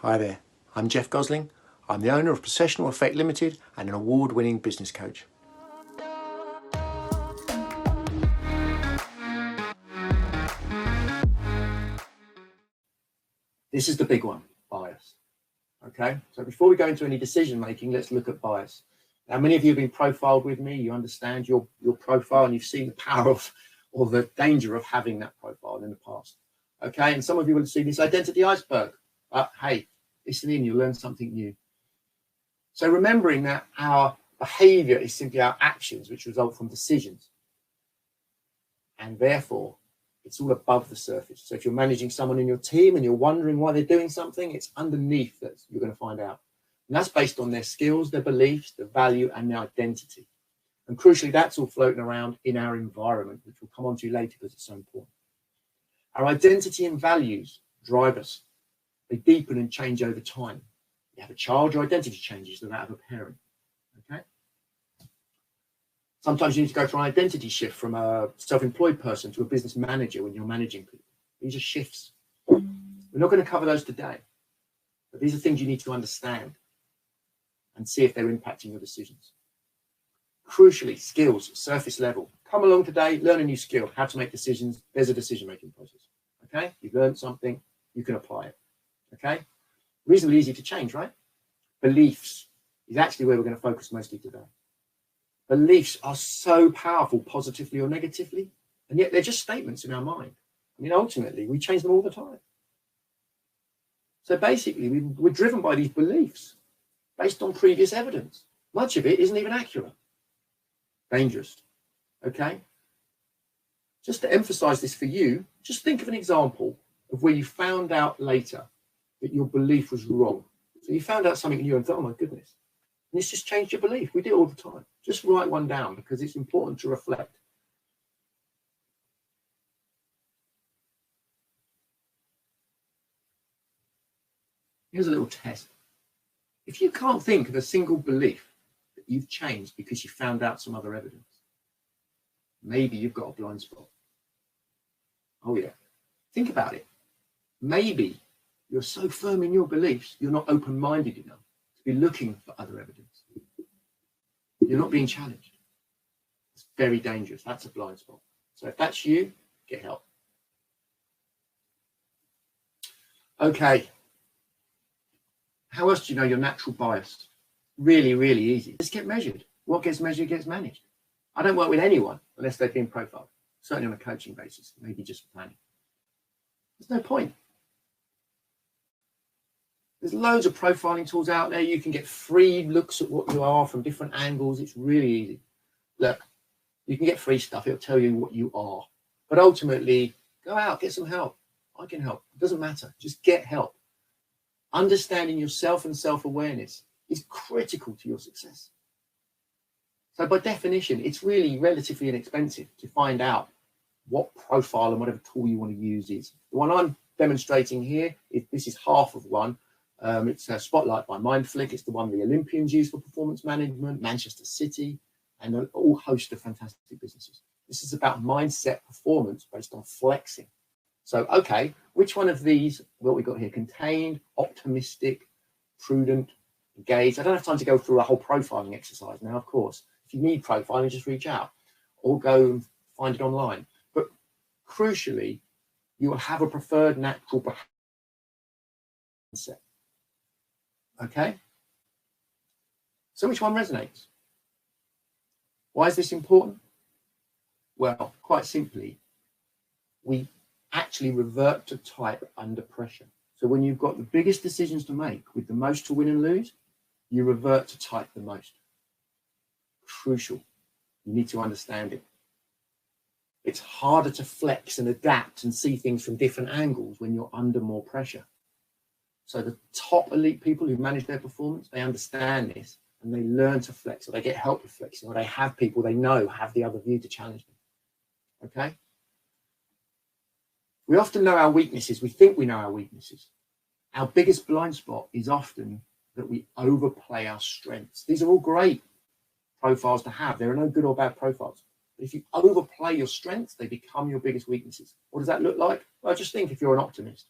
Hi there, I'm Jeff Gosling. I'm the owner of Precessional F.E.A.R Limited and an award-winning business coach. This is the big one, bias. Okay, so before we go into any decision making, let's look at bias. Now, many of you have been profiled with me. You understand your profile and you've seen the power of, or the danger of having that profile in the past. Okay, and some of you will have seen this identity iceberg. But hey, listen in, you'll learn something new. So remembering that our behavior is simply our actions which result from decisions. And therefore, it's all above the surface. So if you're managing someone in your team and you're wondering why they're doing something, it's underneath that you're going to find out. And that's based on their skills, their beliefs, their value, and their identity. And crucially, that's all floating around in our environment, which we'll come on to later because it's so important. Our identity and values drive us. They deepen and change over time. You have a child, your identity changes to that of a parent. Okay. Sometimes you need to go through an identity shift from a self-employed person to a business manager when you're managing people. These are shifts. We're not going to cover those today, but these are things you need to understand and see if they're impacting your decisions. Crucially, skills, surface level. Come along today, learn a new skill, how to make decisions. There's a decision-making process. Okay, you've learned something, you can apply it. Okay, reasonably easy to change, right? Beliefs is actually where we're going to focus mostly today. Beliefs are so powerful, positively or negatively, and yet they're just statements in our mind. I mean, ultimately, we change them all the time. So basically, we're driven by these beliefs based on previous evidence. Much of it isn't even accurate. Dangerous. Okay? Just to emphasize this for you, just think of an example of where you found out later that your belief was wrong. So you found out something new and thought, oh my goodness. And it's just changed your belief. We do it all the time. Just write one down because it's important to reflect. Here's a little test. If you can't think of a single belief that you've changed because you found out some other evidence, maybe you've got a blind spot. Oh yeah. Think about it. Maybe you're so firm in your beliefs, you're not open-minded enough to be looking for other evidence. You're not being challenged. It's very dangerous. That's a blind spot. So if that's you, get help. Okay. How else do you know your natural bias? Really, really easy. Just get measured. What gets measured gets managed. I don't work with anyone unless they've been profiled, certainly on a coaching basis, maybe just for planning. There's no point. There's loads of profiling tools out there. You can get free looks at what you are from different angles. It's really easy. Look, you can get free stuff. It'll tell you what you are. But ultimately, go out, get some help. I can help. It doesn't matter. Just get help. Understanding yourself and self-awareness is critical to your success. So by definition, it's really relatively inexpensive to find out what profile and whatever tool you want to use is. The one I'm demonstrating here, this is half of one. It's a Spotlight by Mindflick. It's the one the Olympians use for performance management, Manchester City, and a whole host of fantastic businesses. This is about mindset performance based on flexing. So, okay, which one of these, what we've got here, contained, optimistic, prudent, engaged? I don't have time to go through a whole profiling exercise now, of course. If you need profiling, just reach out or go and find it online. But crucially, you will have a preferred natural mindset. Okay, so which one resonates? Why is this important? Well, quite simply, we actually revert to type under pressure. So when you've got the biggest decisions to make with the most to win and lose, you revert to type the most. Crucial. You need to understand it. It's harder to flex and adapt and see things from different angles when you're under more pressure. So the top elite people who manage their performance, they understand this and they learn to flex, or they get help with flexing, or they have people they know have the other view to challenge them. Okay? We often know our weaknesses. We think we know our weaknesses. Our biggest blind spot is often that we overplay our strengths. These are all great profiles to have. There are no good or bad profiles. But if you overplay your strengths, they become your biggest weaknesses. What does that look like? Well, just think if you're an optimist.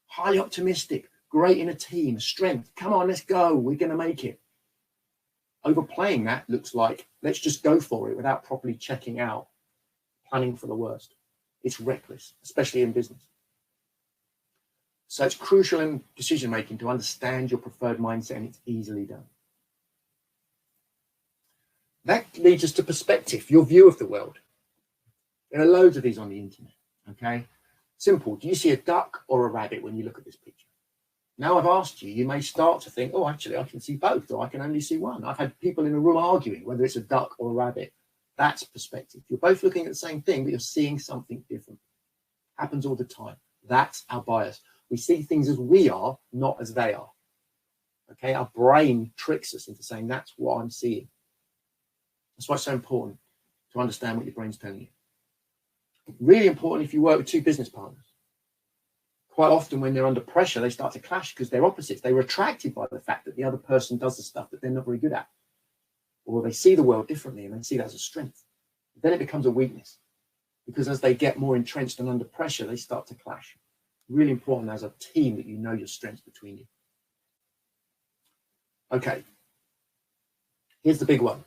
Highly optimistic, great in a team, strength. Come on, let's go. We're going to make it. Overplaying that looks like, let's just go for it without properly checking out, planning for the worst. It's reckless, especially in business. So it's crucial in decision making to understand your preferred mindset, and it's easily done. That leads us to perspective, your view of the world. There are loads of these on the internet, okay? Simple. Do you see a duck or a rabbit when you look at this picture? Now I've asked you, you may start to think, oh, actually, I can see both, or I can only see one. I've had people in a room arguing whether it's a duck or a rabbit. That's perspective. You're both looking at the same thing, but you're seeing something different. Happens all the time. That's our bias. We see things as we are, not as they are. Okay, our brain tricks us into saying that's what I'm seeing. That's why it's so important to understand what your brain's telling you. Really important if you work with two business partners. Quite often when they're under pressure, they start to clash because they're opposites. They were attracted by the fact that the other person does the stuff that they're not very good at. Or they see the world differently and they see that as a strength. Then it becomes a weakness, because as they get more entrenched and under pressure, they start to clash. Really important as a team that you know your strengths between you. Okay, here's the big one.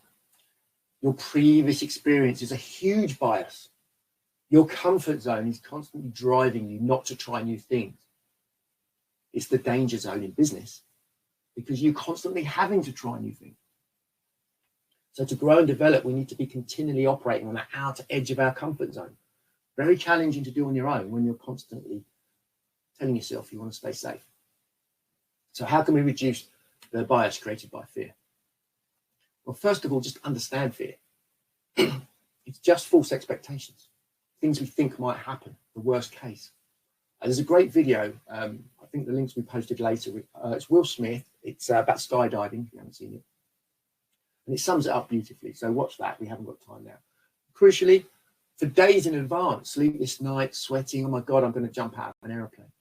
Your previous experience is a huge bias. Your comfort zone is constantly driving you not to try new things. It's the danger zone in business because you're constantly having to try new things. So to grow and develop, we need to be continually operating on the outer edge of our comfort zone. Very challenging to do on your own when you're constantly telling yourself you want to stay safe. So how can we reduce the bias created by fear? Well, first of all, just understand fear. It's just false expectations, things we think might happen, the worst case. There's a great video, I think the links we posted later, it's Will Smith, it's about skydiving, if you haven't seen it. And it sums it up beautifully, so watch that, we haven't got time now. Crucially, for days in advance, sleepless nights, sweating, oh my God, I'm going to jump out of an aeroplane.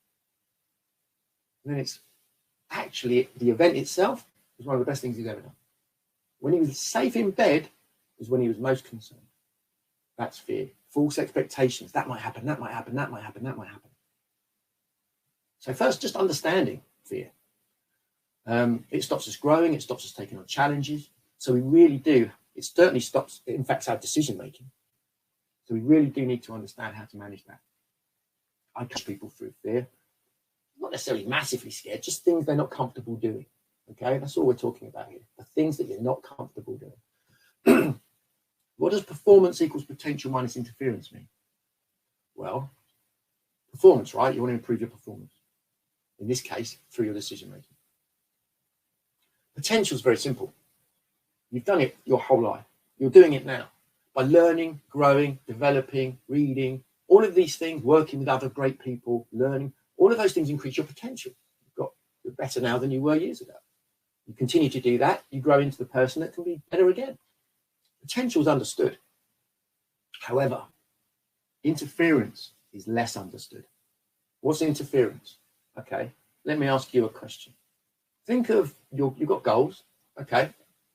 And then it's actually, the event itself was one of the best things he's ever done. When he was safe in bed is when he was most concerned. That's fear. False expectations. That might happen, that might happen, that might happen, that might happen. So first, just understanding fear. It stops us growing. It stops us taking on challenges. So we really do. It certainly stops, it affects our decision making. So we really do need to understand how to manage that. I coach people through fear. Not necessarily massively scared, just things they're not comfortable doing. Okay, that's all we're talking about here. The things that you're not comfortable doing. What does performance equals potential minus interference mean? Well, performance, right? You want to improve your performance. In this case, through your decision making. Potential is very simple. You've done it your whole life. You're doing it now. By learning, growing, developing, reading, all of these things, working with other great people, learning, all of those things increase your potential. You're better now than you were years ago. You continue to do that, you grow into the person that can be better again. Potential is understood. However, interference is less understood. What's interference? Okay, let me ask you a question. Think of you've got goals. Okay,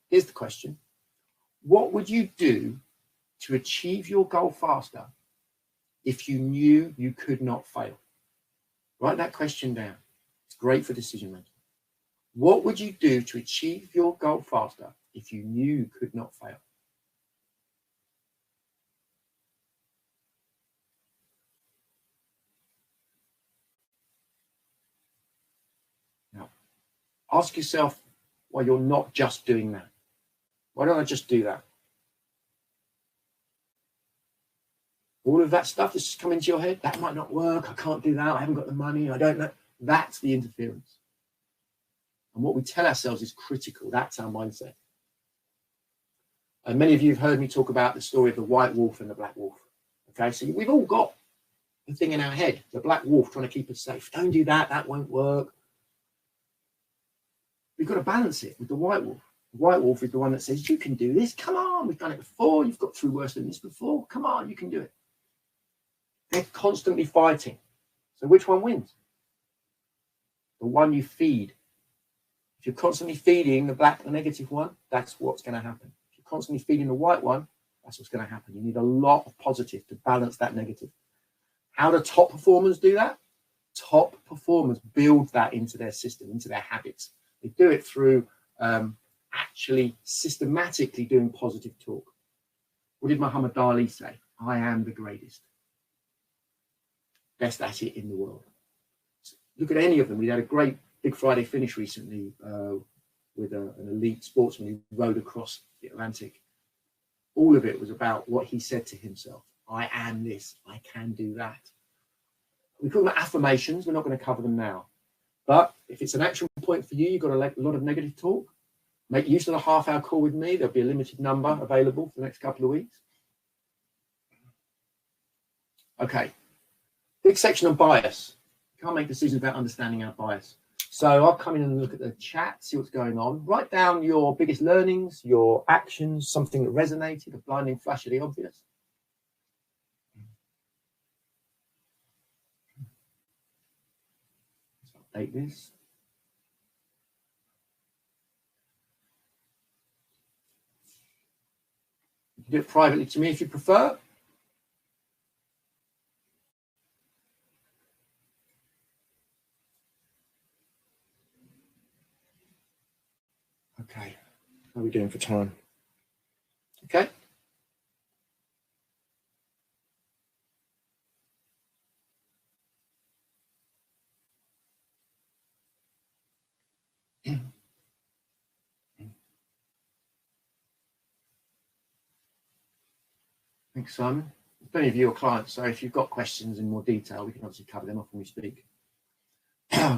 here's the question. What would you do to achieve your goal faster if you knew you could not fail? Write that question down. It's great for decision making. What would you do to achieve your goal faster if you knew you could not fail? Now, ask yourself why you're not just doing that. Why don't I just do that? All of that stuff that's just come into your head, that might not work, I can't do that, I haven't got the money, I don't know. That's the interference. And what we tell ourselves is critical. That's our mindset. And many of you have heard me talk about the story of the white wolf and the black wolf. Okay, so we've all got the thing in our head, the black wolf trying to keep us safe. Don't do that, that won't work. We've got to balance it with the white wolf. The white wolf is the one that says, you can do this, come on, we've done it before, you've got through worse than this before, come on, you can do it. They're constantly fighting. So which one wins? The one you feed. If you're constantly feeding the black, the negative one, that's what's going to happen. If you're constantly feeding the white one, that's what's going to happen. You need a lot of positive to balance that negative. How do top performers do that? Top performers build that into their system, into their habits. They do it through actually systematically doing positive talk. What did Muhammad Ali say? I am the greatest. Best at it in the world. So look at any of them. We had a great Big Friday finish recently with an elite sportsman who rode across the Atlantic. All of it was about what he said to himself. I am this. I can do that. We call them affirmations. We're not going to cover them now. But if it's an action point for you, you've got a lot of negative talk, make use of the half-hour call with me. There'll be a limited number available for the next couple of weeks. Okay. Big section on bias. Can't make decisions without understanding our bias. So I'll come in and look at the chat, see what's going on. Write down your biggest learnings, your actions, something that resonated, a blinding flash of the obvious. Let's update this. You can do it privately to me if you prefer. Okay, how are we doing for time? Okay. Thanks, Simon. Plenty of you are clients, so if you've got questions in more detail, we can obviously cover them off when we speak.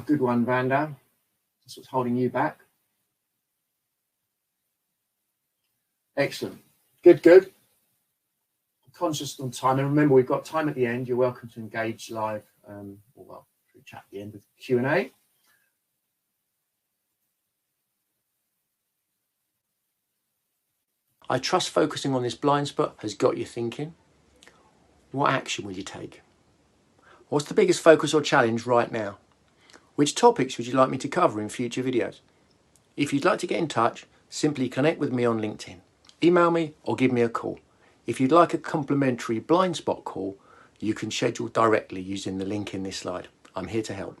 Good one, Vanda. That's what's holding you back. Excellent. Good, good. I'm conscious on time. And remember, we've got time at the end. You're welcome to engage live or, well, through chat at the end with Q&A. I trust focusing on this blind spot has got you thinking. What action will you take? What's the biggest focus or challenge right now? Which topics would you like me to cover in future videos? If you'd like to get in touch, simply connect with me on LinkedIn. Email me or give me a call. If you'd like a complimentary blind spot call, you can schedule directly using the link in this slide. I'm here to help.